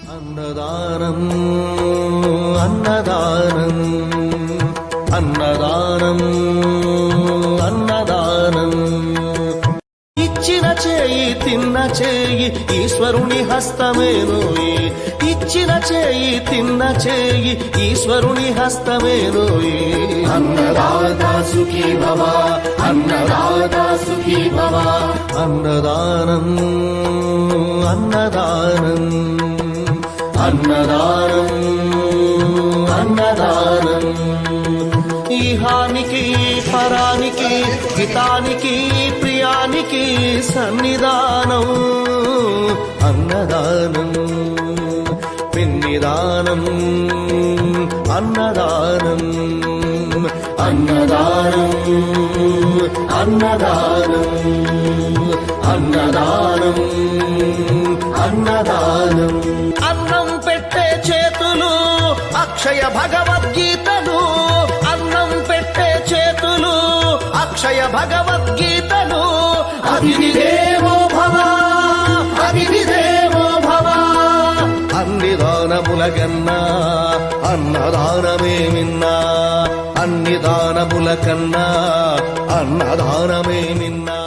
అన్నదానం అన్నదానం అన్నదానం అన్నదానం ఇచ్చిన చేయి తిన్న చేయి ఈశ్వరుని హస్తమేనోయి ఇచ్చిన చేయి తిన్న చేయి ఈశ్వరుని హస్తమేనోయి అన్నదాతా సుఖీ భవ అన్నదాతా సుఖీ భవ అన్నదానం అన్నదానం అన్నదానం అన్నదానం ఇహానికి పరానికి హితానికి ప్రియానికి సన్నిధానం అన్నదానం పిన్నిదానం అన్నదానం అన్నదానం అన్నదానం అన్నదానం అన్నదానం అన్నం పెట్టే చేతులు అక్షయ భగవద్గీతలు అన్నం పెట్టే చేతులు అక్షయ భగవద్గీతలు అభిదేవో భవ అభిదేవో భవ అన్ని దానములకన్నా అన్నదానమే మిన్నా అన్ని దానముల కన్నా అన్నదానమే మిన్నా